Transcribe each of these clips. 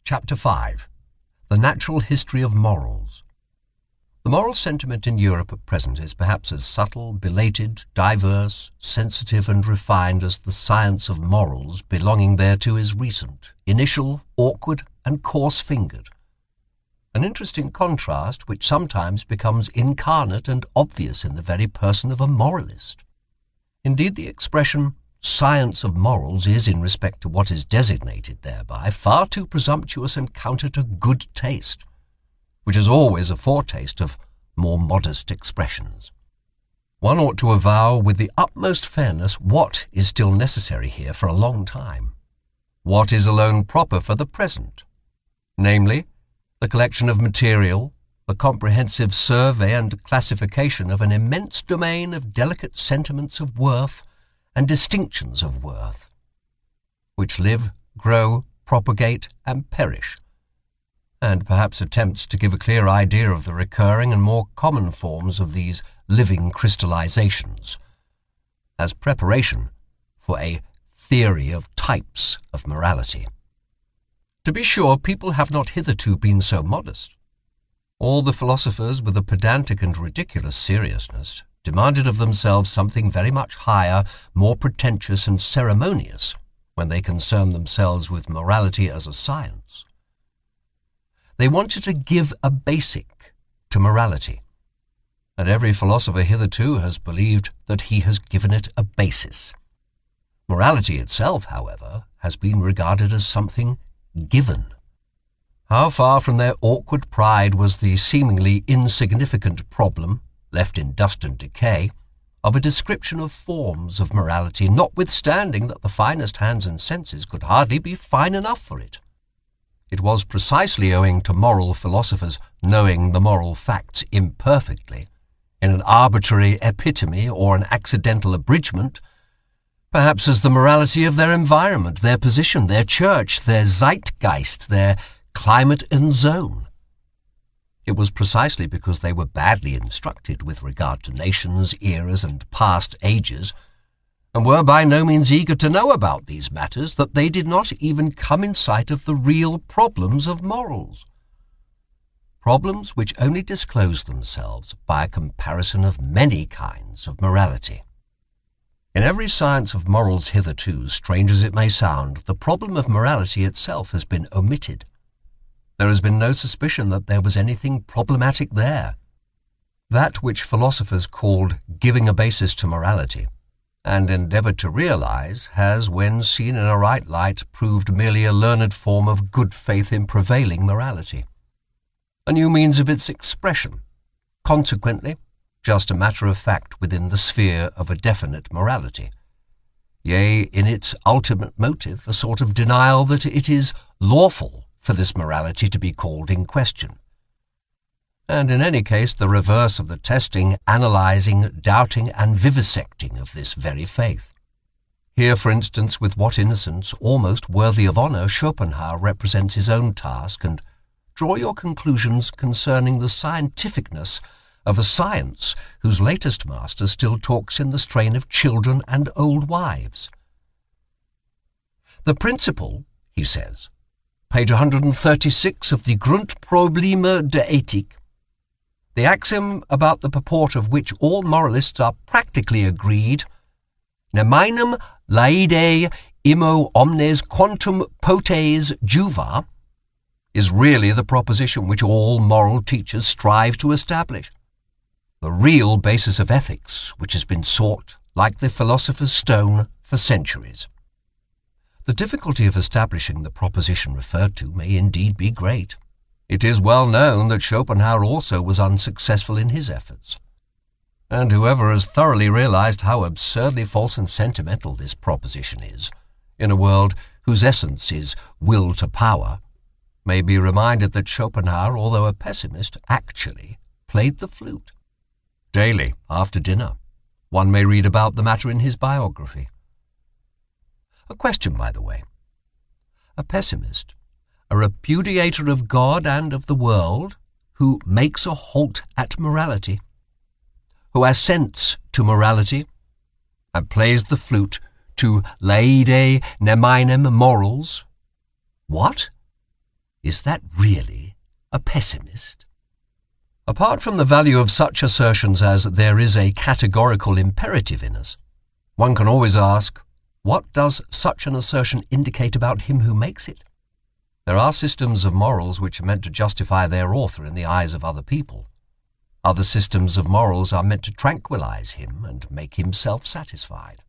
Chapter 5. The Natural History of Morals. The moral sentiment in Europe at present is perhaps as subtle, belated, diverse, sensitive and refined as the science of morals belonging thereto is recent, initial, awkward and coarse-fingered. An interesting contrast which sometimes becomes incarnate and obvious in the very person of a moralist. Indeed, the expression science of morals is, in respect to what is designated thereby, far too presumptuous and counter to good taste, which is always a foretaste of more modest expressions. One ought to avow with the utmost fairness what is still necessary here for a long time, what is alone proper for the present, namely, the collection of material, the comprehensive survey and classification of an immense domain of delicate sentiments of worth and distinctions of worth, which live, grow, propagate, and perish, and perhaps attempts to give a clear idea of the recurring and more common forms of these living crystallizations, as preparation for a theory of types of morality. To be sure, people have not hitherto been so modest. All the philosophers, with a pedantic and ridiculous seriousness, demanded of themselves something very much higher, more pretentious and ceremonious when they concerned themselves with morality as a science. They wanted to give a basic to morality, and every philosopher hitherto has believed that he has given it a basis. Morality itself, however, has been regarded as something given. How far from their awkward pride was the seemingly insignificant problem, left in dust and decay, of a description of forms of morality, notwithstanding that the finest hands and senses could hardly be fine enough for it. It was precisely owing to moral philosophers knowing the moral facts imperfectly, in an arbitrary epitome or an accidental abridgment, perhaps as the morality of their environment, their position, their church, their zeitgeist, their climate and zone. It was precisely because they were badly instructed with regard to nations, eras, and past ages, and were by no means eager to know about these matters, that they did not even come in sight of the real problems of morals. Problems which only disclose themselves by a comparison of many kinds of morality. In every science of morals hitherto, strange as it may sound, the problem of morality itself has been omitted. There has been no suspicion that there was anything problematic there. That which philosophers called giving a basis to morality, and endeavoured to realize, has, when seen in a right light, proved merely a learned form of good faith in prevailing morality, a new means of its expression, consequently, just a matter of fact within the sphere of a definite morality, yea, in its ultimate motive, a sort of denial that it is lawful for this morality to be called in question, and in any case the reverse of the testing, analysing, doubting and vivisecting of this very faith. Here, for instance, with what innocence, almost worthy of honour, Schopenhauer represents his own task, and draw your conclusions concerning the scientificness of a science whose latest master still talks in the strain of children and old wives. The principle, he says, page 136 of the Grundprobleme der Ethik, the axiom about the purport of which all moralists are practically agreed, nemainem laide immo omnes quantum potes juva, is really the proposition which all moral teachers strive to establish, the real basis of ethics which has been sought, like the philosopher's stone, for centuries. The difficulty of establishing the proposition referred to may indeed be great. It is well known that Schopenhauer also was unsuccessful in his efforts, and whoever has thoroughly realized how absurdly false and sentimental this proposition is, in a world whose essence is will to power, may be reminded that Schopenhauer, although a pessimist, actually played the flute. Daily, after dinner, one may read about the matter in his biography. A question, by the way. A pessimist, a repudiator of God and of the world, who makes a halt at morality, who assents to morality, and plays the flute to laide nemainem morals. What? Is that really a pessimist? Apart from the value of such assertions as there is a categorical imperative in us, one can always ask, what does such an assertion indicate about him who makes it? There are systems of morals which are meant to justify their author in the eyes of other people. Other systems of morals are meant to tranquilize him and make him self-satisfied.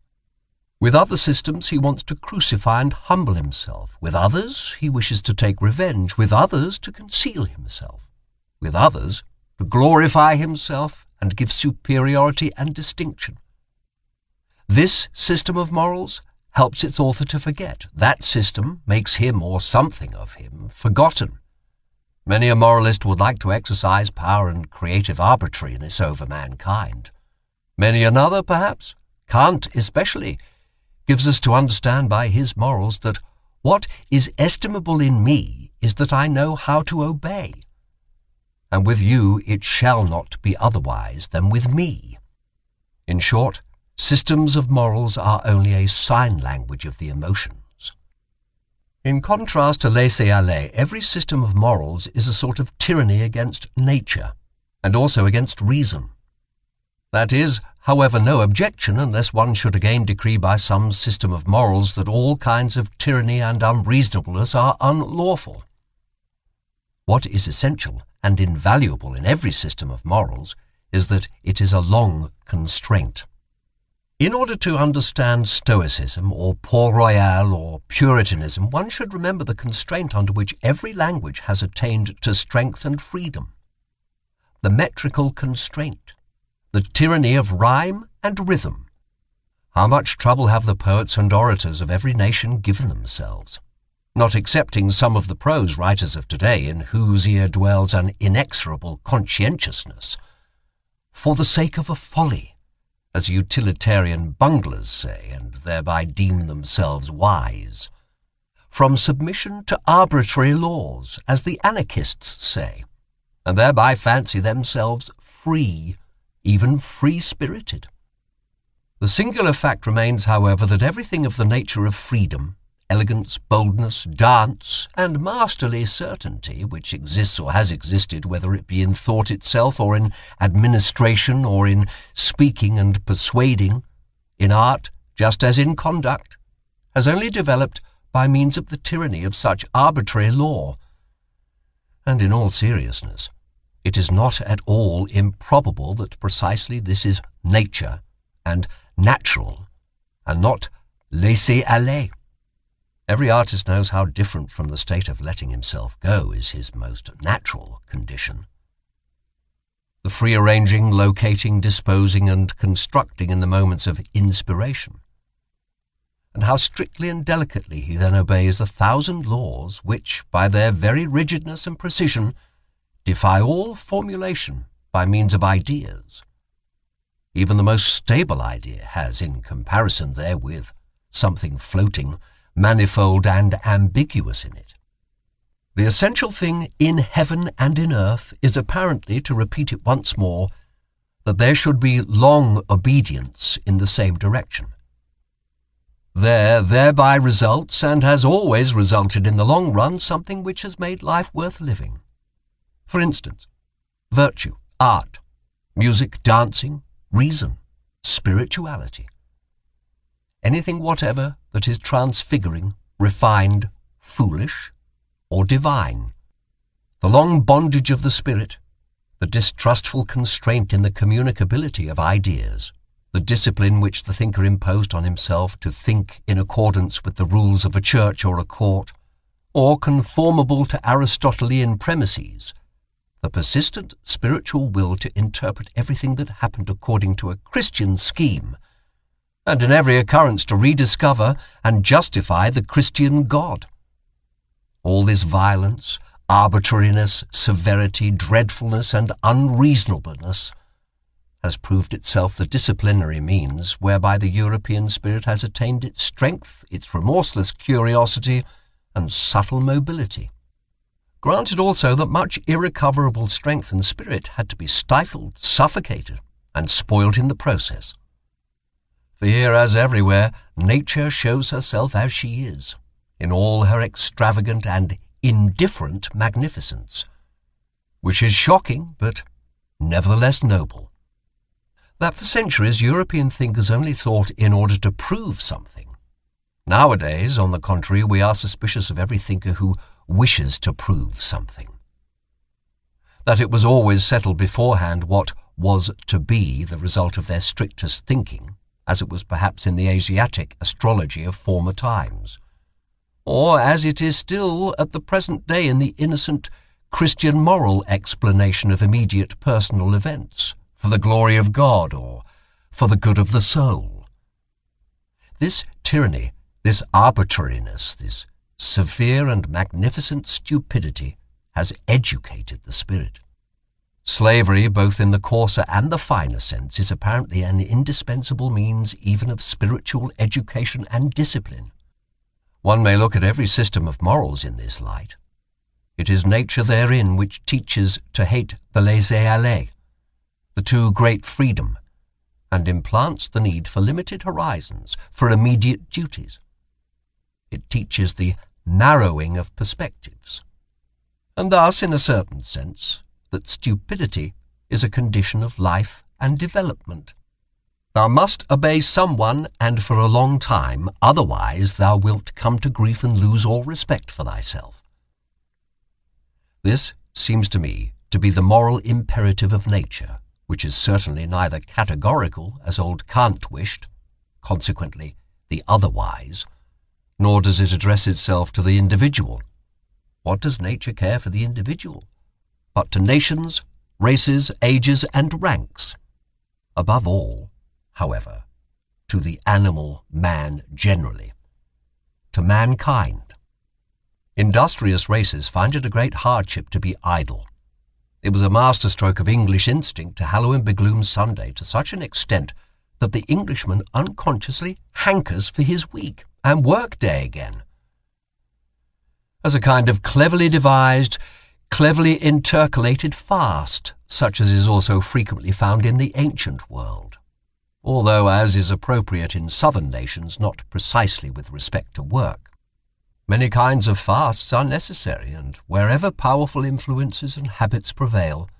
With other systems he wants to crucify and humble himself. With others he wishes to take revenge. With others to conceal himself. With others to glorify himself and give superiority and distinction. This system of morals helps its author to forget. That system makes him, or something of him, forgotten. Many a moralist would like to exercise power and creative arbitrariness over mankind. Many another, perhaps, Kant especially, gives us to understand by his morals that what is estimable in me is that I know how to obey. And with you it shall not be otherwise than with me. In short, systems of morals are only a sign language of the emotions. In contrast to laissez-aller, every system of morals is a sort of tyranny against nature, and also against reason. That is, however, no objection unless one should again decree by some system of morals that all kinds of tyranny and unreasonableness are unlawful. What is essential and invaluable in every system of morals is that it is a long constraint. In order to understand Stoicism, or Port Royal, or Puritanism, one should remember the constraint under which every language has attained to strength and freedom. The metrical constraint, the tyranny of rhyme and rhythm. How much trouble have the poets and orators of every nation given themselves, not excepting some of the prose writers of today, in whose ear dwells an inexorable conscientiousness, for the sake of a folly, as utilitarian bunglers say, and thereby deem themselves wise, from submission to arbitrary laws, as the anarchists say, and thereby fancy themselves free, even free-spirited. The singular fact remains, however, that everything of the nature of freedom, elegance, boldness, dance, and masterly certainty, which exists or has existed, whether it be in thought itself, or in administration, or in speaking and persuading, in art, just as in conduct, has only developed by means of the tyranny of such arbitrary law. And in all seriousness, it is not at all improbable that precisely this is nature and natural, and not laissez-aller. Every artist knows how different from the state of letting himself go is his most natural condition. The free-arranging, locating, disposing, and constructing in the moments of inspiration. And how strictly and delicately he then obeys 1,000 laws which, by their very rigidness and precision, defy all formulation by means of ideas. Even the most stable idea has, in comparison therewith, something floating, manifold and ambiguous in it. The essential thing in heaven and in earth is apparently, to repeat it once more, that there should be long obedience in the same direction. Thereby results, and has always resulted in the long run, something which has made life worth living. For instance, virtue, art, music, dancing, reason, spirituality. Anything whatever that is transfiguring, refined, foolish, or divine. The long bondage of the spirit, the distrustful constraint in the communicability of ideas, the discipline which the thinker imposed on himself to think in accordance with the rules of a church or a court, or conformable to Aristotelian premises, the persistent spiritual will to interpret everything that happened according to a Christian scheme, and in every occurrence to rediscover and justify the Christian God. All this violence, arbitrariness, severity, dreadfulness, and unreasonableness has proved itself the disciplinary means whereby the European spirit has attained its strength, its remorseless curiosity, and subtle mobility. Granted also that much irrecoverable strength and spirit had to be stifled, suffocated, and spoilt in the process. For here, as everywhere, nature shows herself as she is, in all her extravagant and indifferent magnificence, which is shocking but nevertheless noble. That for centuries European thinkers only thought in order to prove something. Nowadays, on the contrary, we are suspicious of every thinker who wishes to prove something. That it was always settled beforehand what was to be the result of their strictest thinking, as it was perhaps in the Asiatic astrology of former times, or as it is still at the present day in the innocent Christian moral explanation of immediate personal events, for the glory of God or for the good of the soul. This tyranny, this arbitrariness, this severe and magnificent stupidity has educated the spirit. Slavery, both in the coarser and the finer sense, is apparently an indispensable means even of spiritual education and discipline. One may look at every system of morals in this light. It is nature therein which teaches to hate the laissez-aller, the too great freedom, and implants the need for limited horizons, for immediate duties. It teaches the narrowing of perspectives, and thus, in a certain sense, that stupidity is a condition of life and development. Thou must obey someone, and for a long time, otherwise thou wilt come to grief and lose all respect for thyself. This seems to me to be the moral imperative of nature, which is certainly neither categorical, as old Kant wished, consequently the otherwise, nor does it address itself to the individual. What does nature care for the individual? But to nations, races, ages, and ranks. Above all, however, to the animal man generally, to mankind. Industrious races find it a great hardship to be idle. It was a masterstroke of English instinct to hallow and begloom Sunday to such an extent that the Englishman unconsciously hankers for his week and work day again. As a kind of cleverly devised, cleverly intercalated fast, such as is also frequently found in the ancient world, although, as is appropriate in southern nations, not precisely with respect to work. Many kinds of fasts are necessary, and wherever powerful influences and habits prevail,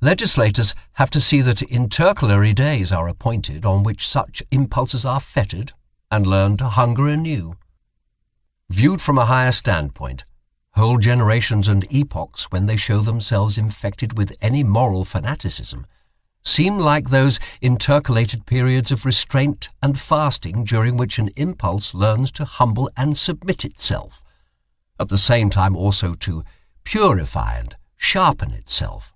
legislators have to see that intercalary days are appointed on which such impulses are fettered and learn to hunger anew. Viewed from a higher standpoint, whole generations and epochs, when they show themselves infected with any moral fanaticism, seem like those intercalated periods of restraint and fasting during which an impulse learns to humble and submit itself, at the same time also to purify and sharpen itself.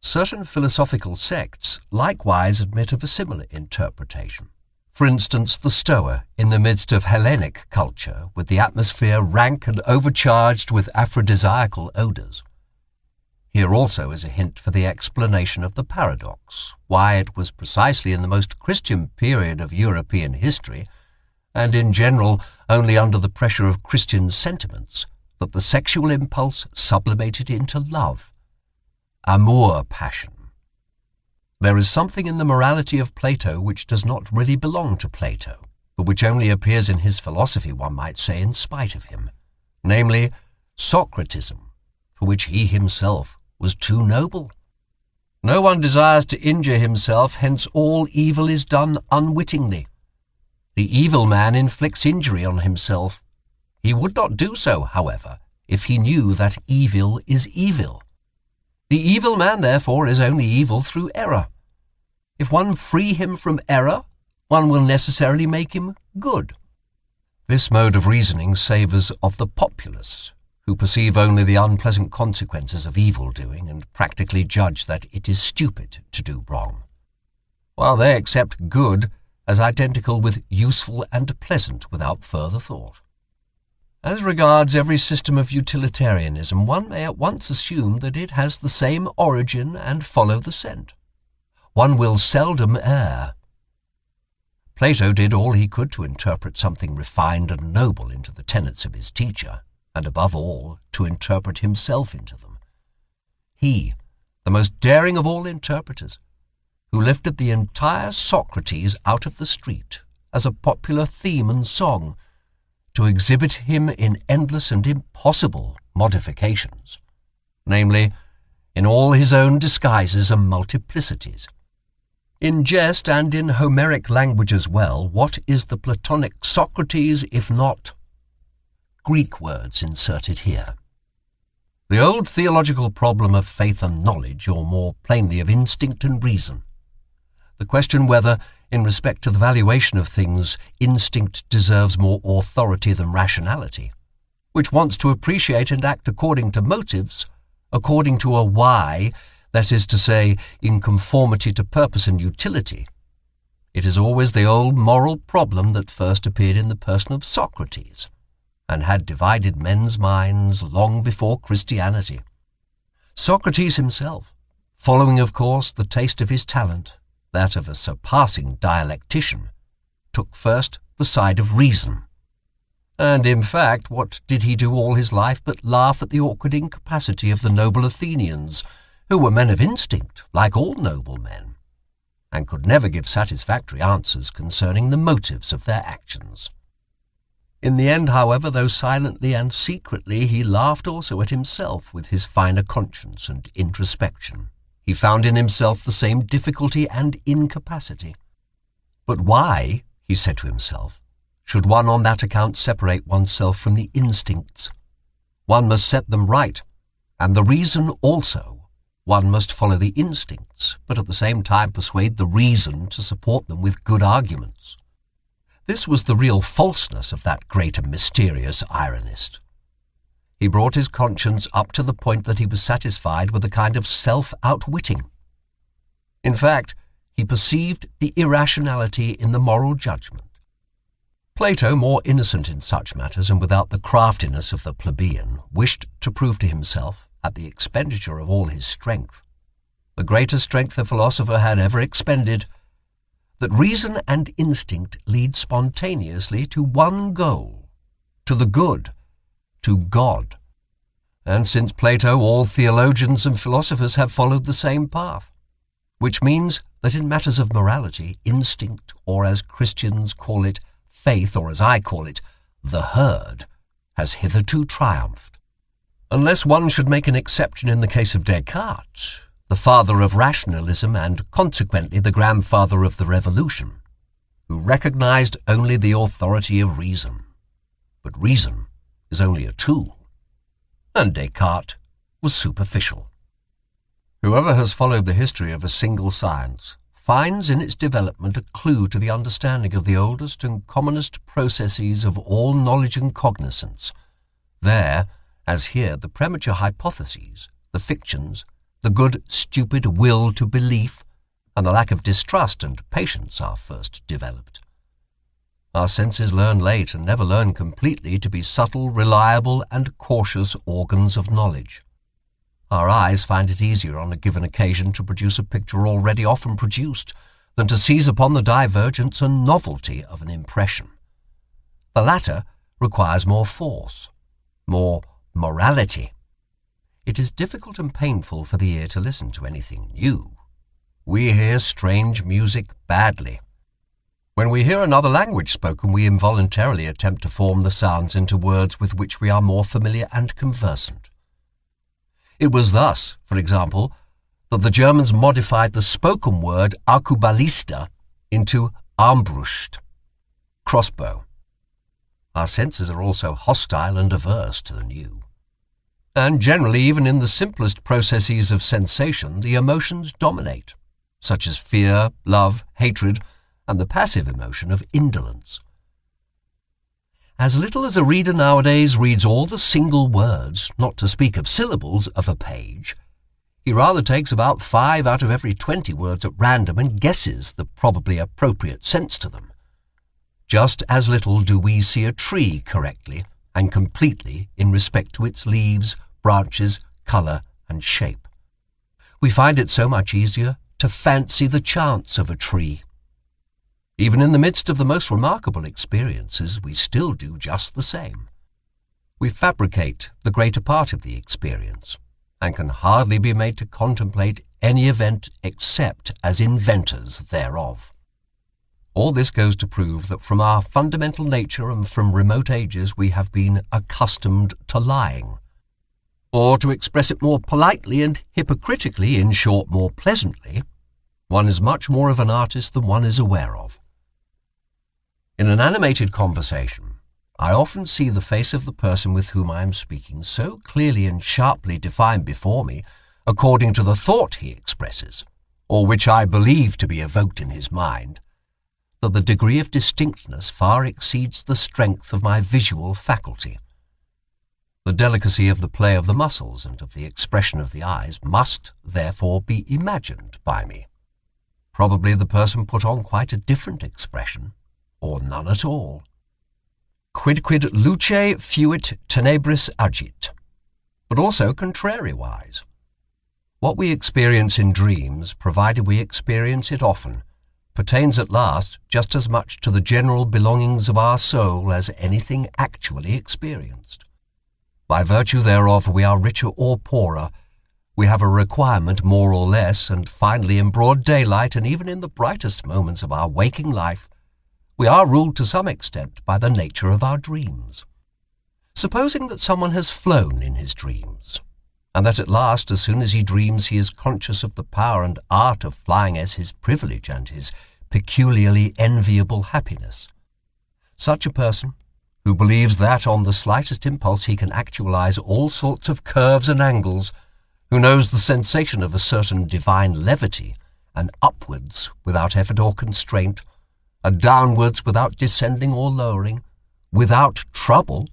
Certain philosophical sects likewise admit of a similar interpretation. For instance, the Stoa, in the midst of Hellenic culture, with the atmosphere rank and overcharged with aphrodisiacal odours. Here also is a hint for the explanation of the paradox, why it was precisely in the most Christian period of European history, and in general only under the pressure of Christian sentiments, that the sexual impulse sublimated into love, amour passion. There is something in the morality of Plato which does not really belong to Plato, but which only appears in his philosophy, one might say, in spite of him, namely Socratism, for which he himself was too noble. No one desires to injure himself, hence all evil is done unwittingly. The evil man inflicts injury on himself. He would not do so, however, if he knew that evil is evil. The evil man, therefore, is only evil through error. If one free him from error, one will necessarily make him good. This mode of reasoning savours of the populace, who perceive only the unpleasant consequences of evil-doing and practically judge that it is stupid to do wrong, while they accept good as identical with useful and pleasant without further thought. As regards every system of utilitarianism, one may at once assume that it has the same origin and follow the scent. One will seldom err. Plato did all he could to interpret something refined and noble into the tenets of his teacher, and above all, to interpret himself into them. He, the most daring of all interpreters, who lifted the entire Socrates out of the street as a popular theme and song, to exhibit him in endless and impossible modifications, namely, in all his own disguises and multiplicities. In jest and in Homeric language as well, what is the Platonic Socrates if not Greek words inserted here? The old theological problem of faith and knowledge, or more plainly of instinct and reason. The question whether, in respect to the valuation of things, instinct deserves more authority than rationality, which wants to appreciate and act according to motives, according to a why, that is to say, in conformity to purpose and utility. It is always the old moral problem that first appeared in the person of Socrates, and had divided men's minds long before Christianity. Socrates himself, following of course the taste of his talent, that of a surpassing dialectician, took first the side of reason. And in fact, what did he do all his life but laugh at the awkward incapacity of the noble Athenians, who were men of instinct, like all noble men, and could never give satisfactory answers concerning the motives of their actions. In the end, however, though silently and secretly, he laughed also at himself with his finer conscience and introspection. He found in himself the same difficulty and incapacity. But why, he said to himself, should one on that account separate oneself from the instincts? One must set them right, and the reason also. One must follow the instincts, but at the same time persuade the reason to support them with good arguments. This was the real falseness of that great and mysterious ironist. He brought his conscience up to the point that he was satisfied with a kind of self-outwitting. In fact, he perceived the irrationality in the moral judgment. Plato, more innocent in such matters and without the craftiness of the plebeian, wished to prove to himself, at the expenditure of all his strength, the greatest strength a philosopher had ever expended, that reason and instinct lead spontaneously to one goal, to the good, to God. And since Plato, all theologians and philosophers have followed the same path, which means that in matters of morality, instinct, or as Christians call it, faith, or as I call it, the herd, has hitherto triumphed. Unless one should make an exception in the case of Descartes, the father of rationalism and consequently the grandfather of the Revolution, who recognized only the authority of reason. But reason is only a tool, and Descartes was superficial. Whoever has followed the history of a single science finds in its development a clue to the understanding of the oldest and commonest processes of all knowledge and cognizance. There, as here, the premature hypotheses, the fictions, the good, stupid will to belief, and the lack of distrust and patience are first developed. Our senses learn late and never learn completely to be subtle, reliable, and cautious organs of knowledge. Our eyes find it easier on a given occasion to produce a picture already often produced than to seize upon the divergence and novelty of an impression. The latter requires more force, more morality. It is difficult and painful for the ear to listen to anything new. We hear strange music badly. When we hear another language spoken, we involuntarily attempt to form the sounds into words with which we are more familiar and conversant. It was thus, for example, that the Germans modified the spoken word Arqueballista into Armbrust, crossbow. Our senses are also hostile and averse to the new. And generally, even in the simplest processes of sensation, the emotions dominate, such as fear, love, hatred, and the passive emotion of indolence. As little as a reader nowadays reads all the single words, not to speak of syllables, of a page, he rather takes about 5 out of every 20 words at random and guesses the probably appropriate sense to them. Just as little do we see a tree correctly and completely in respect to its leaves, branches, colour, and shape. We find it so much easier to fancy the chance of a tree. Even in the midst of the most remarkable experiences, we still do just the same. We fabricate the greater part of the experience, and can hardly be made to contemplate any event except as inventors thereof. All this goes to prove that from our fundamental nature and from remote ages we have been accustomed to lying. Or, to express it more politely and hypocritically, in short, more pleasantly, one is much more of an artist than one is aware of. In an animated conversation, I often see the face of the person with whom I am speaking so clearly and sharply defined before me, according to the thought he expresses, or which I believe to be evoked in his mind, that the degree of distinctness far exceeds the strength of my visual faculty. The delicacy of the play of the muscles and of the expression of the eyes must, therefore, be imagined by me. Probably the person put on quite a different expression, or none at all. Quidquid luce fuit tenebris agit, but also contrariwise. What we experience in dreams, provided we experience it often, pertains at last just as much to the general belongings of our soul as anything actually experienced. By virtue thereof we are richer or poorer, we have a requirement more or less, and finally in broad daylight and even in the brightest moments of our waking life, we are ruled to some extent by the nature of our dreams. Supposing that someone has flown in his dreams, and that at last, as soon as he dreams, he is conscious of the power and art of flying as his privilege and his peculiarly enviable happiness. Such a person, who believes that on the slightest impulse he can actualize all sorts of curves and angles, who knows the sensation of a certain divine levity, and upwards without effort or constraint, and downwards without descending or lowering, without trouble,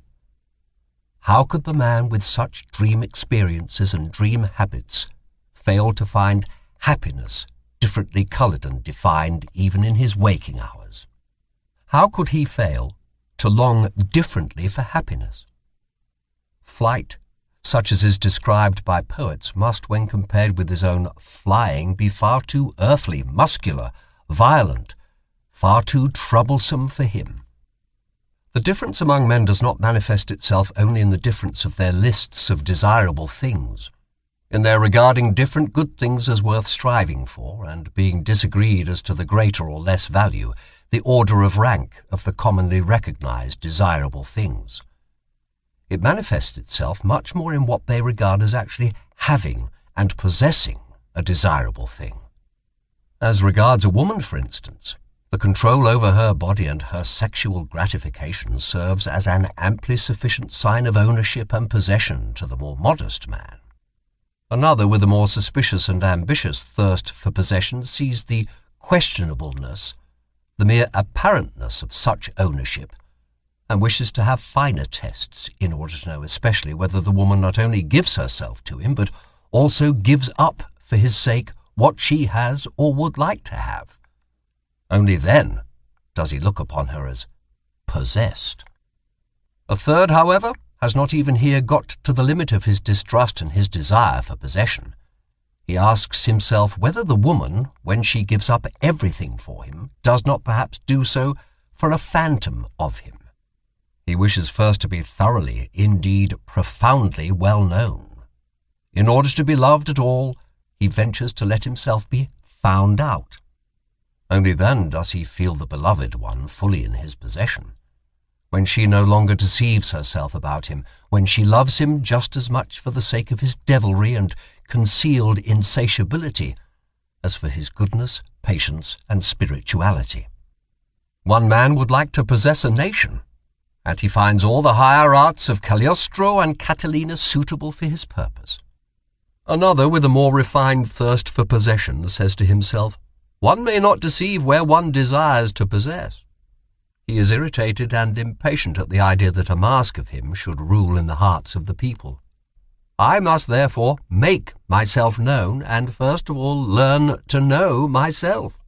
how could the man with such dream experiences and dream habits fail to find happiness differently coloured and defined even in his waking hours? How could he fail to long differently for happiness? Flight, such as is described by poets, must, when compared with his own flying, be far too earthly, muscular, violent, far too troublesome for him. The difference among men does not manifest itself only in the difference of their lists of desirable things, in their regarding different good things as worth striving for, and being disagreed as to the greater or less value, the order of rank of the commonly recognized desirable things. It manifests itself much more in what they regard as actually having and possessing a desirable thing. As regards a woman, for instance, the control over her body and her sexual gratification serves as an amply sufficient sign of ownership and possession to the more modest man. Another, with a more suspicious and ambitious thirst for possession, sees the questionableness, the mere apparentness of such ownership, and wishes to have finer tests in order to know especially whether the woman not only gives herself to him, but also gives up for his sake what she has or would like to have. Only then does he look upon her as possessed. A third, however, has not even here got to the limit of his distrust and his desire for possession. He asks himself whether the woman, when she gives up everything for him, does not perhaps do so for a phantom of him. He wishes first to be thoroughly, indeed profoundly well known. In order to be loved at all, he ventures to let himself be found out. Only then does he feel the beloved one fully in his possession, when she no longer deceives herself about him, when she loves him just as much for the sake of his devilry and concealed insatiability as for his goodness, patience, and spirituality. One man would like to possess a nation, and he finds all the higher arts of Cagliostro and Catilina suitable for his purpose. Another, with a more refined thirst for possession, says to himself, one may not deceive where one desires to possess. He is irritated and impatient at the idea that a mask of him should rule in the hearts of the people. I must therefore make myself known, and first of all learn to know myself.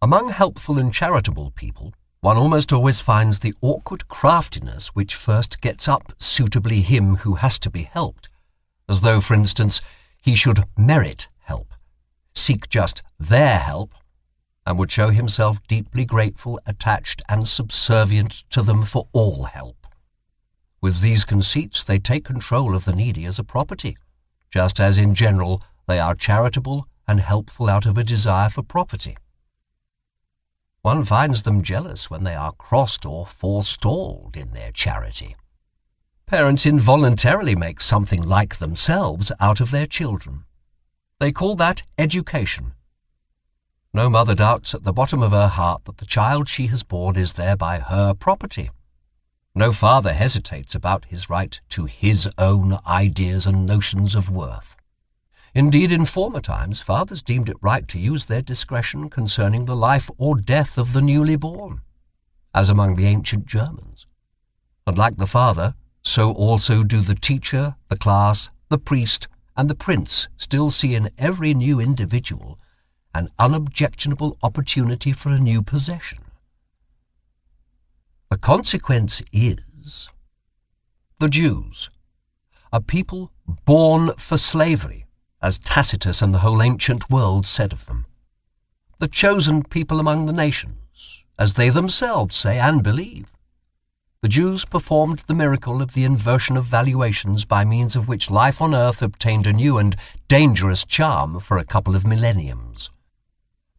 Among helpful and charitable people, one almost always finds the awkward craftiness which first gets up suitably him who has to be helped, as though, for instance, he should merit help, seek just their help, and would show himself deeply grateful, attached, and subservient to them for all help. With these conceits they take control of the needy as a property, just as in general they are charitable and helpful out of a desire for property. One finds them jealous when they are crossed or forestalled in their charity. Parents involuntarily make something like themselves out of their children. They call that education. No mother doubts at the bottom of her heart that the child she has born is thereby her property. No father hesitates about his right to his own ideas and notions of worth. Indeed, in former times, fathers deemed it right to use their discretion concerning the life or death of the newly born, as among the ancient Germans. And like the father, so also do the teacher, the class, the priest, and the prince still see in every new individual an unobjectionable opportunity for a new possession. The consequence is the Jews, a people born for slavery, as Tacitus and the whole ancient world said of them. The chosen people among the nations, as they themselves say and believe. The Jews performed the miracle of the inversion of valuations by means of which life on earth obtained a new and dangerous charm for a couple of millenniums.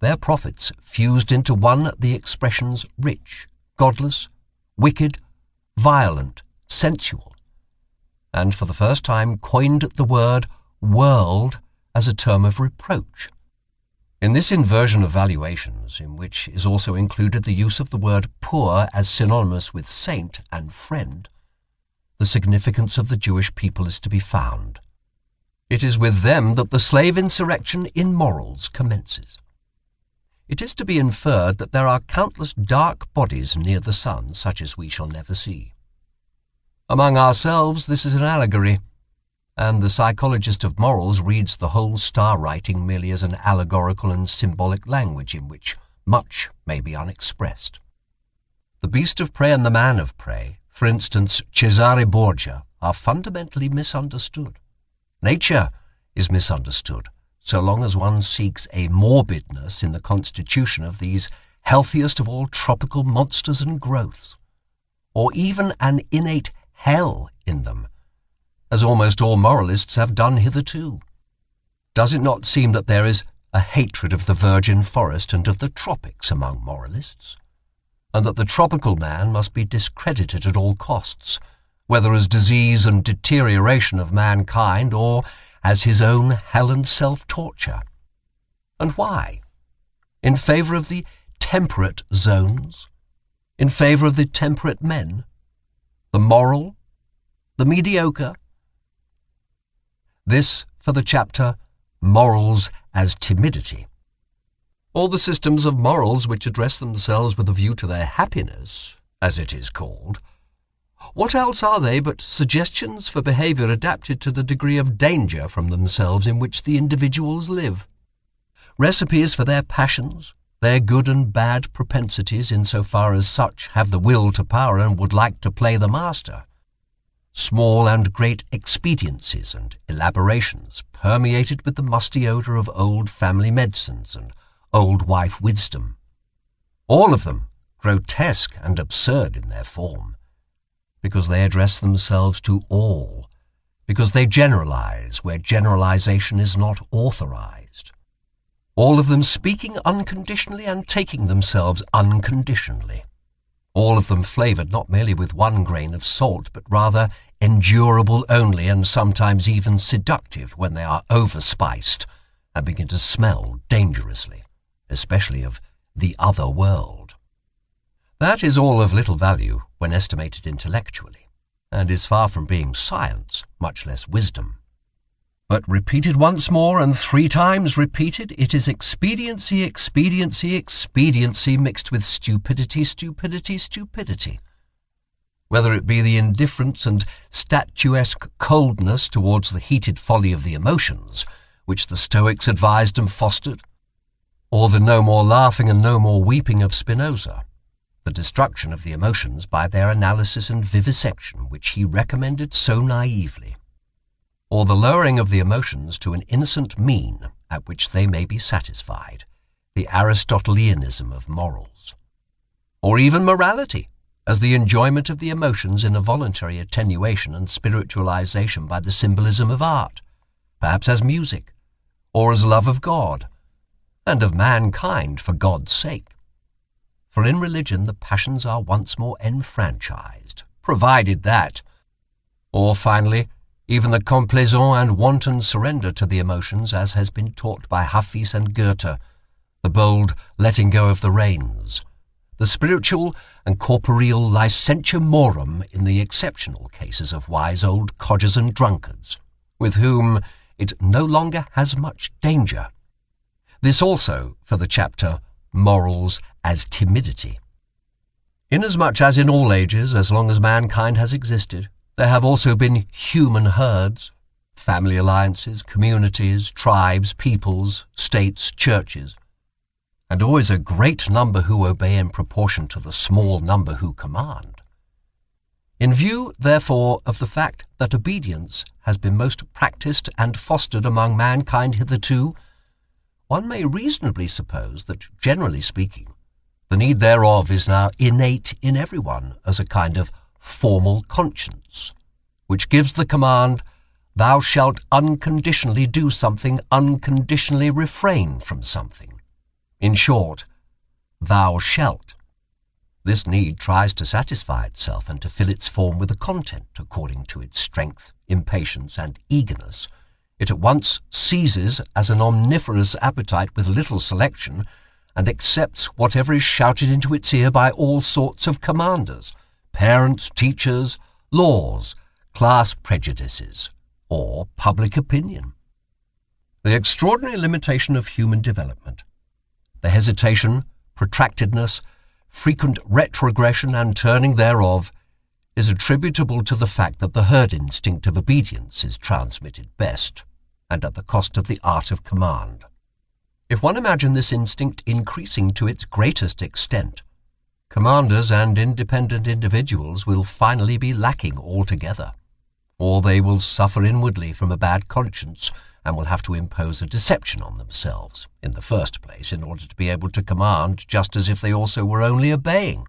Their prophets fused into one the expressions rich, godless, wicked, violent, sensual, and for the first time coined the word world as a term of reproach. In this inversion of valuations, in which is also included the use of the word poor as synonymous with saint and friend, the significance of the Jewish people is to be found. It is with them that the slave insurrection in morals commences. It is to be inferred that there are countless dark bodies near the sun, such as we shall never see. Among ourselves this is an allegory, and the psychologist of morals reads the whole star writing merely as an allegorical and symbolic language in which much may be unexpressed. The beast of prey and the man of prey, for instance Cesare Borgia, are fundamentally misunderstood. Nature is misunderstood, so long as one seeks a morbidness in the constitution of these healthiest of all tropical monsters and growths, or even an innate hell in them, as almost all moralists have done hitherto. Does it not seem that there is a hatred of the virgin forest and of the tropics among moralists, and that the tropical man must be discredited at all costs, whether as disease and deterioration of mankind or as his own hell and self-torture? And why? In favour of the temperate zones? In favour of the temperate men? The moral? The mediocre? This for the chapter Morals as Timidity. All the systems of morals which address themselves with a view to their happiness, as it is called, what else are they but suggestions for behaviour adapted to the degree of danger from themselves in which the individuals live? Recipes for their passions, their good and bad propensities insofar as such have the will to power and would like to play the master. Small and great expediencies and elaborations permeated with the musty odour of old family medicines and old wife wisdom. All of them grotesque and absurd in their form, because they address themselves to all, because they generalize where generalization is not authorized. All of them speaking unconditionally and taking themselves unconditionally. All of them flavoured not merely with one grain of salt, but rather endurable only and sometimes even seductive when they are overspiced and begin to smell dangerously, especially of the other world. That is all of little value when estimated intellectually, and is far from being science, much less wisdom. But repeated once more and 3 times repeated, it is expediency, expediency, expediency mixed with stupidity, stupidity, stupidity. Whether it be the indifference and statuesque coldness towards the heated folly of the emotions, which the Stoics advised and fostered, or the no more laughing and no more weeping of Spinoza, the destruction of the emotions by their analysis and vivisection which he recommended so naively, or the lowering of the emotions to an innocent mean at which they may be satisfied, the Aristotelianism of morals, or even morality, as the enjoyment of the emotions in a voluntary attenuation and spiritualization by the symbolism of art, perhaps as music, or as love of God, and of mankind for God's sake. For in religion the passions are once more enfranchised, provided that Or finally, even the complaisant and wanton surrender to the emotions, as has been taught by Hafiz and Goethe, the bold letting go of the reins, the spiritual and corporeal licentia morum in the exceptional cases of wise old codgers and drunkards, with whom it no longer has much danger. This also for the chapter Morals as Timidity. Inasmuch as in all ages, as long as mankind has existed, there have also been human herds, family alliances, communities, tribes, peoples, states, churches, and always a great number who obey in proportion to the small number who command. In view, therefore, of the fact that obedience has been most practised and fostered among mankind hitherto, one may reasonably suppose that, generally speaking, the need thereof is now innate in everyone as a kind of formal conscience, which gives the command, "Thou shalt unconditionally do something, unconditionally refrain from something." In short, "Thou shalt." This need tries to satisfy itself and to fill its form with a content according to its strength, impatience, and eagerness. It at once seizes as an omnivorous appetite with little selection, and accepts whatever is shouted into its ear by all sorts of commanders, parents, teachers, laws, class prejudices, or public opinion. The extraordinary limitation of human development, the hesitation, protractedness, frequent retrogression and turning thereof, is attributable to the fact that the herd instinct of obedience is transmitted best, and at the cost of the art of command. If one imagine this instinct increasing to its greatest extent, commanders and independent individuals will finally be lacking altogether, or they will suffer inwardly from a bad conscience and will have to impose a deception on themselves, in the first place, in order to be able to command just as if they also were only obeying.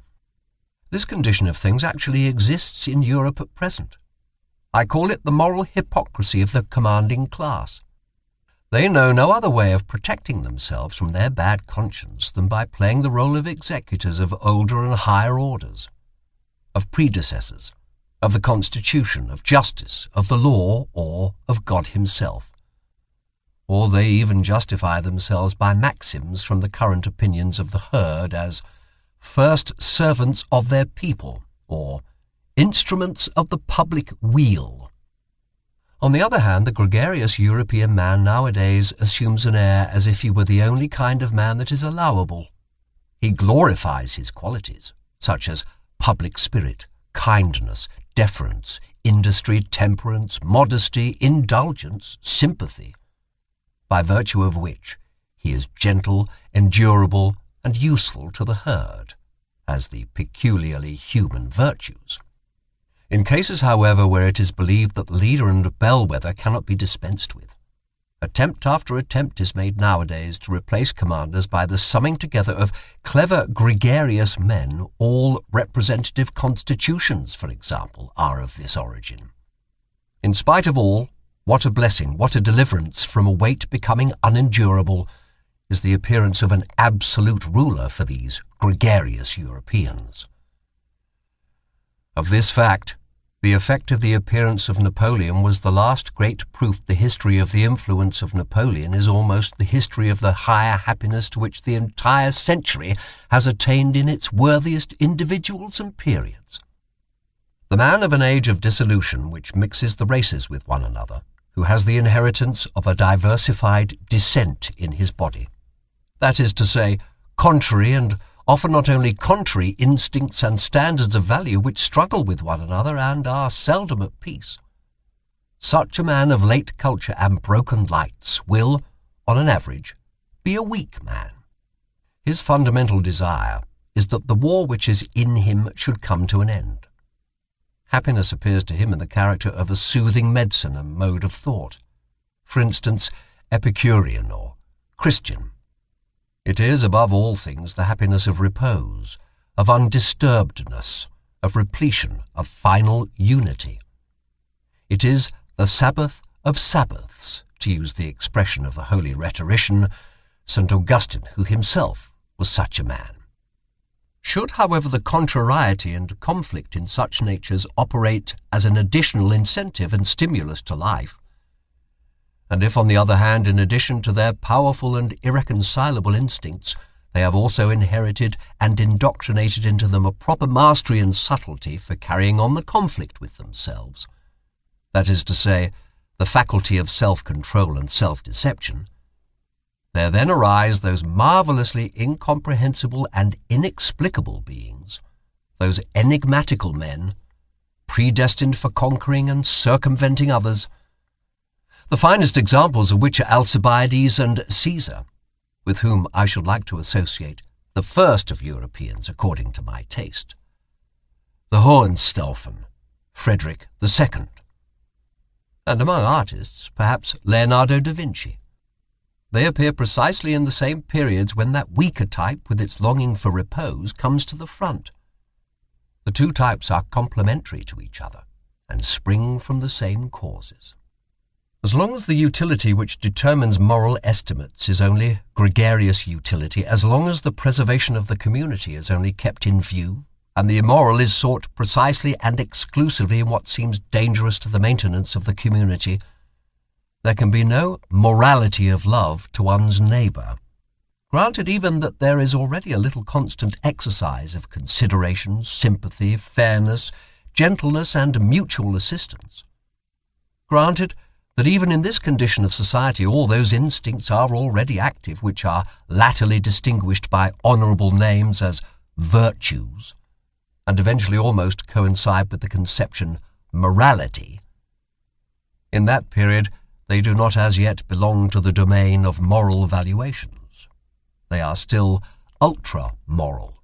This condition of things actually exists in Europe at present. I call it the moral hypocrisy of the commanding class. They know no other way of protecting themselves from their bad conscience than by playing the role of executors of older and higher orders, of predecessors, of the Constitution, of justice, of the law, or of God himself. Or they even justify themselves by maxims from the current opinions of the herd as first servants of their people, or instruments of the public weal. On the other hand, the gregarious European man nowadays assumes an air as if he were the only kind of man that is allowable. He glorifies his qualities, such as public spirit, kindness, deference, industry, temperance, modesty, indulgence, sympathy, by virtue of which he is gentle, endurable, and useful to the herd, as the peculiarly human virtues. In cases, however, where it is believed that leader and bellwether cannot be dispensed with, attempt after attempt is made nowadays to replace commanders by the summing together of clever gregarious men. All representative constitutions, for example, are of this origin. In spite of all, what a blessing, what a deliverance from a weight becoming unendurable is the appearance of an absolute ruler for these gregarious Europeans. Of this fact, the effect of the appearance of Napoleon was the last great proof. The history of the influence of Napoleon is almost the history of the higher happiness to which the entire century has attained in its worthiest individuals and periods. The man of an age of dissolution which mixes the races with one another, who has the inheritance of a diversified descent in his body, that is to say, contrary and often not only contrary instincts and standards of value which struggle with one another and are seldom at peace. Such a man of late culture and broken lights will, on an average, be a weak man. His fundamental desire is that the war which is in him should come to an end. Happiness appears to him in the character of a soothing medicine and mode of thought, for instance, Epicurean or Christian. It is, above all things, the happiness of repose, of undisturbedness, of repletion, of final unity. It is the Sabbath of Sabbaths, to use the expression of the holy rhetorician, St. Augustine, who himself was such a man. Should, however, the contrariety and conflict in such natures operate as an additional incentive and stimulus to life, and if, on the other hand, in addition to their powerful and irreconcilable instincts, they have also inherited and indoctrinated into them a proper mastery and subtlety for carrying on the conflict with themselves, that is to say, the faculty of self-control and self-deception, there then arise those marvellously incomprehensible and inexplicable beings, those enigmatical men, predestined for conquering and circumventing others, the finest examples of which are Alcibiades and Caesar, with whom I should like to associate the first of Europeans according to my taste, the Hohenstaufen, Friedrich II, and among artists, perhaps Leonardo da Vinci. They appear precisely in the same periods when that weaker type, with its longing for repose, comes to the front. The two types are complementary to each other and spring from the same causes. As long as the utility which determines moral estimates is only gregarious utility, as long as the preservation of the community is only kept in view, and the immoral is sought precisely and exclusively in what seems dangerous to the maintenance of the community, there can be no morality of love to one's neighbour. Granted even that there is already a little constant exercise of consideration, sympathy, fairness, gentleness, and mutual assistance. Granted that even in this condition of society all those instincts are already active which are latterly distinguished by honourable names as virtues, and eventually almost coincide with the conception morality. In that period they do not as yet belong to the domain of moral valuations. They are still ultra-moral.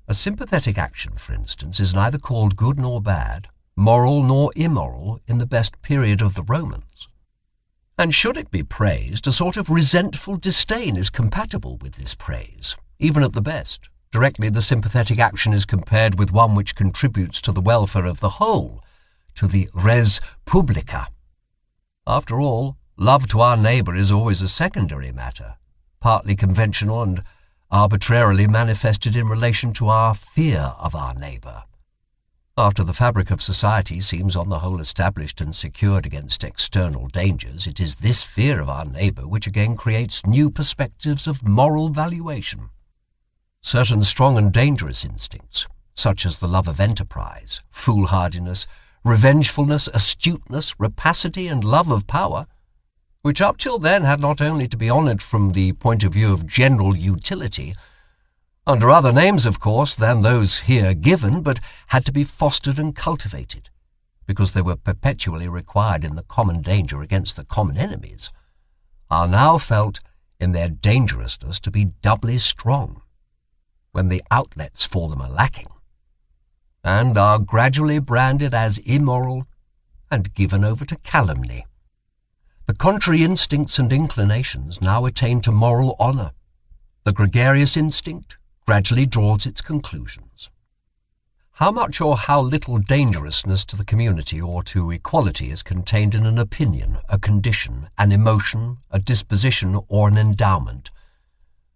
A sympathetic action, for instance, is neither called good nor bad, moral nor immoral in the best period of the Romans. And should it be praised, a sort of resentful disdain is compatible with this praise, even at the best, directly the sympathetic action is compared with one which contributes to the welfare of the whole, to the res publica. After all, love to our neighbour is always a secondary matter, partly conventional and arbitrarily manifested in relation to our fear of our neighbour. After the fabric of society seems on the whole established and secured against external dangers, it is this fear of our neighbour which again creates new perspectives of moral valuation. Certain strong and dangerous instincts, such as the love of enterprise, foolhardiness, revengefulness, astuteness, rapacity, and love of power, which up till then had not only to be honoured from the point of view of general utility, under other names, of course, than those here given, but had to be fostered and cultivated, because they were perpetually required in the common danger against the common enemies, are now felt in their dangerousness to be doubly strong, when the outlets for them are lacking, and are gradually branded as immoral and given over to calumny. The contrary instincts and inclinations now attain to moral honour. The gregarious instinct gradually draws its conclusions. How much or how little dangerousness to the community or to equality is contained in an opinion, a condition, an emotion, a disposition, or an endowment?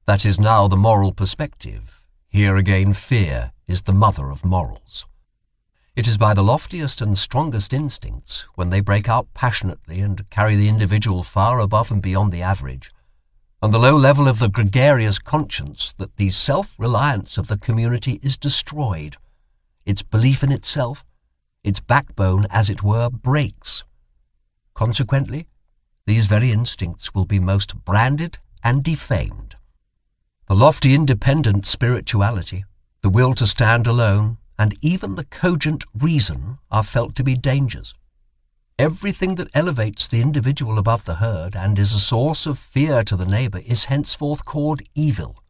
That is now the moral perspective. Here again fear is the mother of morals. It is by the loftiest and strongest instincts, when they break out passionately and carry the individual far above and beyond the average, on the low level of the gregarious conscience, that the self-reliance of the community is destroyed. Its belief in itself, its backbone, as it were, breaks. Consequently, these very instincts will be most branded and defamed. The lofty independent spirituality, the will to stand alone, and even the cogent reason are felt to be dangers. Everything that elevates the individual above the herd and is a source of fear to the neighbour is henceforth called evil.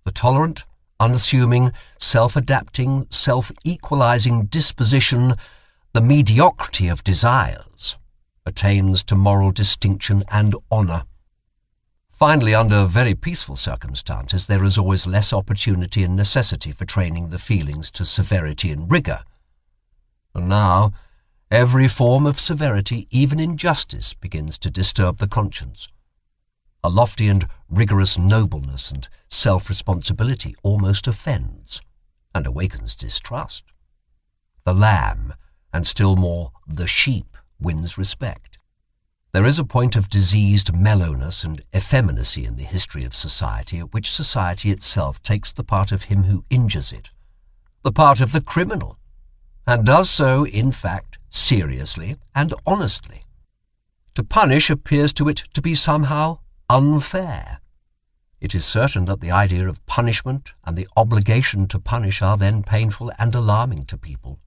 The tolerant, unassuming, self-adapting, self-equalizing disposition, the mediocrity of desires, attains to moral distinction and honour. Finally, under very peaceful circumstances, there is always less opportunity and necessity for training the feelings to severity and rigour. And now, every form of severity, even injustice, begins to disturb the conscience. A lofty and rigorous nobleness and self-responsibility almost offends and awakens distrust. The lamb, and still more the sheep, wins respect. There is a point of diseased mellowness and effeminacy in the history of society at which society itself takes the part of him who injures it, the part of the criminal, and does so, in fact, seriously and honestly. To punish appears to it to be somehow unfair. It is certain that the idea of punishment and the obligation to punish are then painful and alarming to people.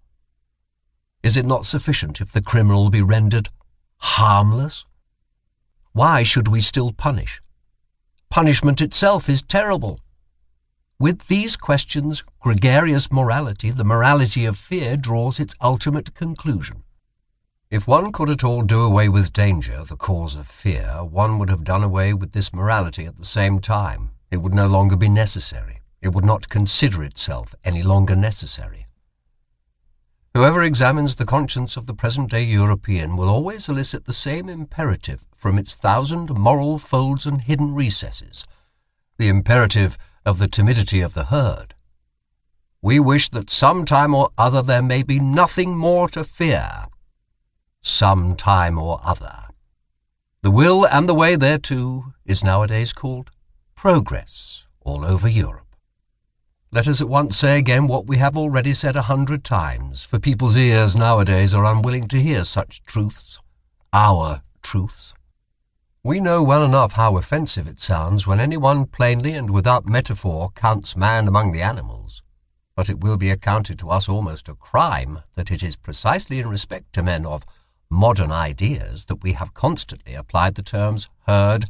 Is it not sufficient if the criminal be rendered harmless? Why should we still punish? Punishment itself is terrible. With these questions, gregarious morality, the morality of fear, draws its ultimate conclusion. If one could at all do away with danger, the cause of fear, one would have done away with this morality at the same time. It would no longer be necessary. It would not consider itself any longer necessary. Whoever examines the conscience of the present-day European will always elicit the same imperative from its 1,000 moral folds and hidden recesses, the imperative of the timidity of the herd. We wish that some time or other there may be nothing more to fear. Some time or other. The will and the way thereto is nowadays called progress all over Europe. Let us at once say again what we have already said 100 times, for people's ears nowadays are unwilling to hear such truths, our truths. We know well enough how offensive it sounds when anyone plainly and without metaphor counts man among the animals, but it will be accounted to us almost a crime that it is precisely in respect to men of modern ideas that we have constantly applied the terms herd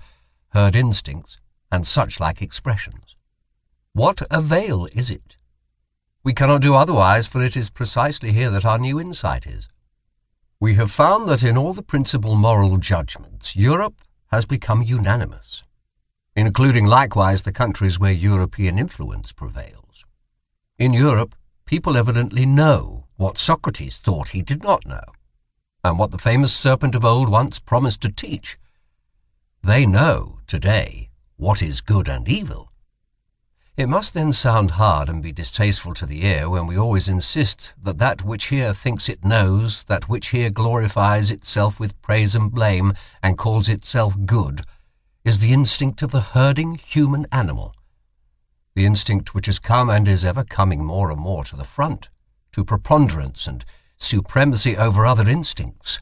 instincts, and such like expressions. What avail is it? We cannot do otherwise, for it is precisely here that our new insight is. We have found that in all the principal moral judgments, Europe has become unanimous, including likewise the countries where European influence prevails. In Europe, people evidently know what Socrates thought he did not know, and what the famous serpent of old once promised to teach. They know, today, what is good and evil. It must then sound hard and be distasteful to the ear when we always insist that that which here thinks it knows, that which here glorifies itself with praise and blame, and calls itself good, is the instinct of the herding human animal, the instinct which has come and is ever coming more and more to the front, to preponderance and supremacy over other instincts,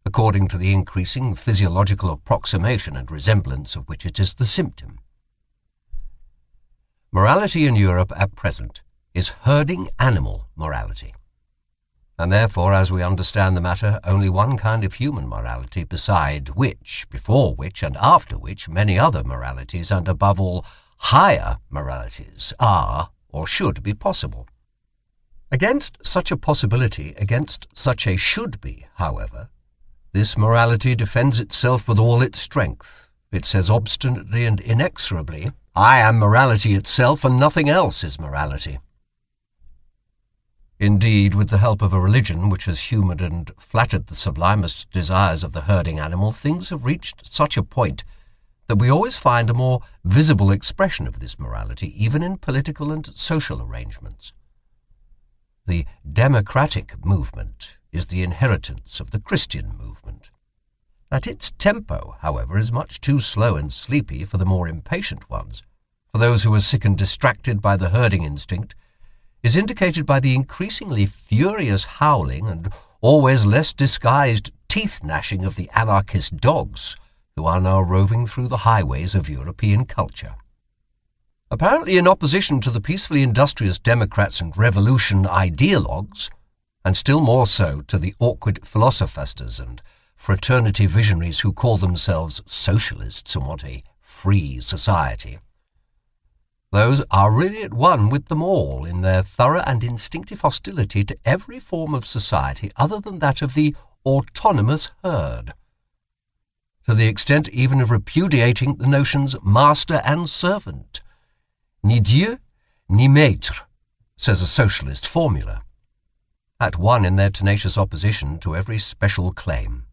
according to the increasing physiological approximation and resemblance of which it is the symptom. Morality in Europe at present is herding animal morality, and therefore, as we understand the matter, only one kind of human morality beside which, before which, and after which many other moralities, and above all higher moralities, are or should be possible. Against such a possibility, against such a should be, however, this morality defends itself with all its strength. It says obstinately and inexorably, I am morality itself, and nothing else is morality. Indeed, with the help of a religion which has humoured and flattered the sublimest desires of the herding animal, things have reached such a point that we always find a more visible expression of this morality, even in political and social arrangements. The democratic movement is the inheritance of the Christian movement. That its tempo, however, is much too slow and sleepy for the more impatient ones, for those who are sick and distracted by the herding instinct, is indicated by the increasingly furious howling and always less disguised teeth-gnashing of the anarchist dogs who are now roving through the highways of European culture. Apparently in opposition to the peacefully industrious Democrats and revolution ideologues, and still more so to the awkward philosophers and fraternity visionaries who call themselves socialists and want a free society. Those are really at one with them all in their thorough and instinctive hostility to every form of society other than that of the autonomous herd, to the extent even of repudiating the notions master and servant. Ni Dieu, ni maître, says a socialist formula, at one in their tenacious opposition to every special claim,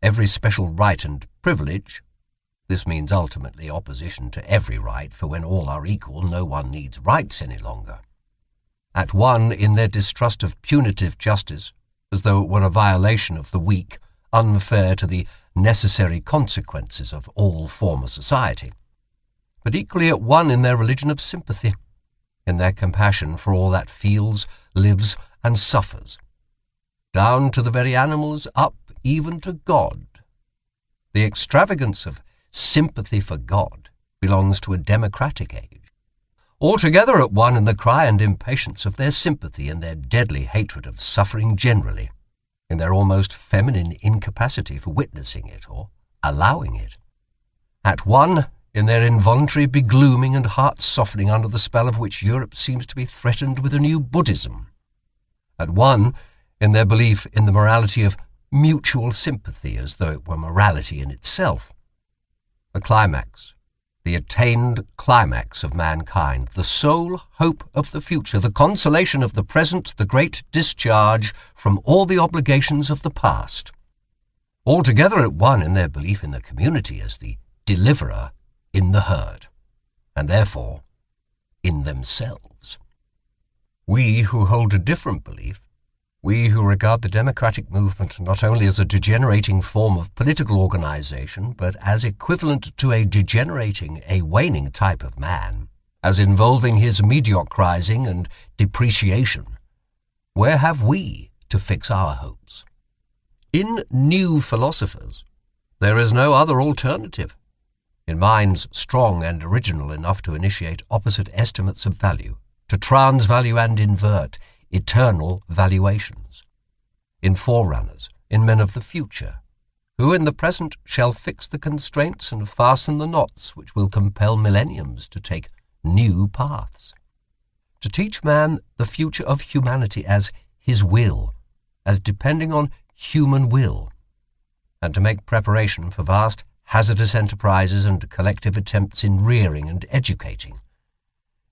every special right and privilege, This means ultimately opposition to every right, for when all are equal, no one needs rights any longer. At one in their distrust of punitive justice, as though it were a violation of the weak, unfair to the necessary consequences of all former society. But equally at one in their religion of sympathy, in their compassion for all that feels, lives, and suffers, down to the very animals, up even to God. The extravagance of sympathy for God belongs to a democratic age. Altogether at one in the cry and impatience of their sympathy and their deadly hatred of suffering generally, in their almost feminine incapacity for witnessing it or allowing it. At one in their involuntary beglooming and heart-softening under the spell of which Europe seems to be threatened with a new Buddhism. At one in their belief in the morality of mutual sympathy, as though it were morality in itself. The climax, the attained climax of mankind, the sole hope of the future, the consolation of the present, the great discharge from all the obligations of the past. Altogether at one in their belief in the community as the deliverer in the herd, and therefore in themselves. We who hold a different belief, we who regard the democratic movement not only as a degenerating form of political organization, but as equivalent to a degenerating, a waning type of man, as involving his mediocrizing and depreciation, where have we to fix our hopes? In new philosophers, there is no other alternative. In minds strong and original enough to initiate opposite estimates of value, to transvalue and invert eternal valuations. In forerunners, in men of the future, who in the present shall fix the constraints and fasten the knots which will compel millenniums to take new paths. To teach man the future of humanity as his will, as depending on human will, and to make preparation for vast hazardous enterprises and collective attempts in rearing and educating,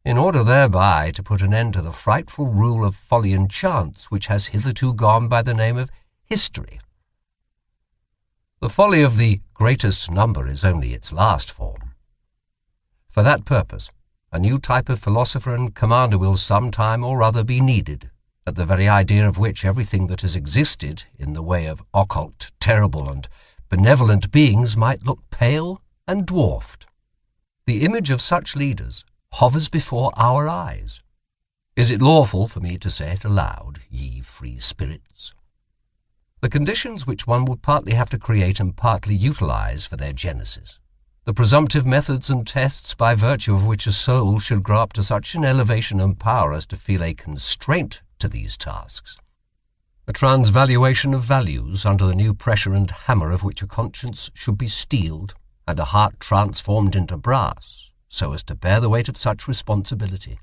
in order thereby to put an end to the frightful rule of folly and chance which has hitherto gone by the name of history. The folly of the greatest number is only its last form. For that purpose, a new type of philosopher and commander will some time or other be needed, at the very idea of which everything that has existed in the way of occult, terrible, and benevolent beings might look pale and dwarfed. The image of such leaders hovers before our eyes. Is it lawful for me to say it aloud, ye free spirits? The conditions which one would partly have to create and partly utilize for their genesis, the presumptive methods and tests by virtue of which a soul should grow up to such an elevation and power as to feel a constraint to these tasks, a transvaluation of values under the new pressure and hammer of which a conscience should be steeled and a heart transformed into brass, so as to bear the weight of such responsibility.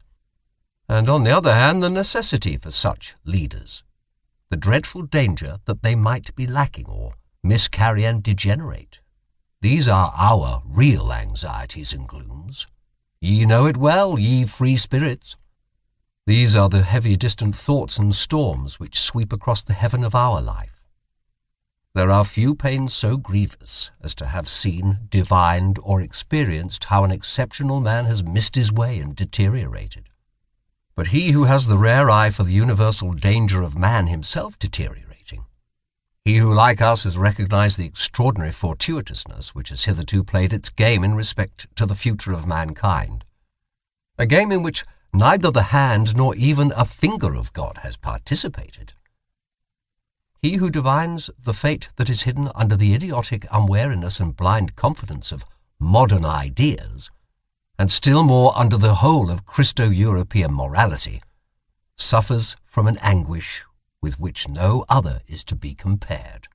And on the other hand, the necessity for such leaders, the dreadful danger that they might be lacking or miscarry and degenerate. These are our real anxieties and glooms. Ye know it well, ye free spirits. These are the heavy distant thoughts and storms which sweep across the heaven of our life. There are few pains so grievous as to have seen, divined, or experienced how an exceptional man has missed his way and deteriorated. But he who has the rare eye for the universal danger of man himself deteriorating, he who like us has recognized the extraordinary fortuitousness which has hitherto played its game in respect to the future of mankind, a game in which neither the hand nor even a finger of God has participated, he who divines the fate that is hidden under the idiotic unwariness and blind confidence of modern ideas, and still more under the whole of Christo-European morality, suffers from an anguish with which no other is to be compared.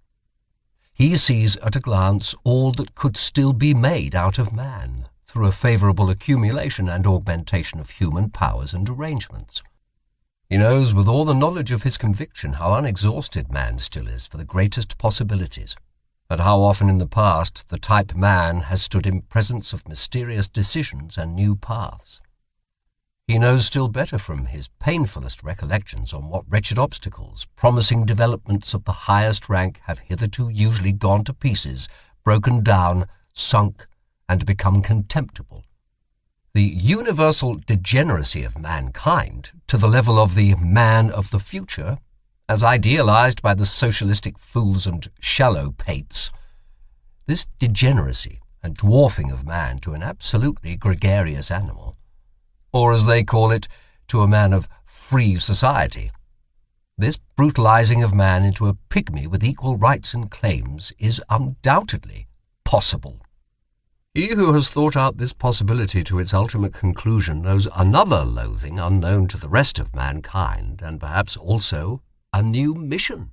He sees at a glance all that could still be made out of man through a favourable accumulation and augmentation of human powers and arrangements. He knows with all the knowledge of his conviction how unexhausted man still is for the greatest possibilities, and how often in the past the type man has stood in presence of mysterious decisions and new paths. He knows still better from his painfulest recollections on what wretched obstacles promising developments of the highest rank have hitherto usually gone to pieces, broken down, sunk, and become contemptible. The universal degeneracy of mankind to the level of the man of the future, as idealized by the socialistic fools and shallow pates, this degeneracy and dwarfing of man to an absolutely gregarious animal, or as they call it, to a man of free society, this brutalizing of man into a pygmy with equal rights and claims is undoubtedly possible. He who has thought out this possibility to its ultimate conclusion knows another loathing unknown to the rest of mankind, and perhaps also a new mission.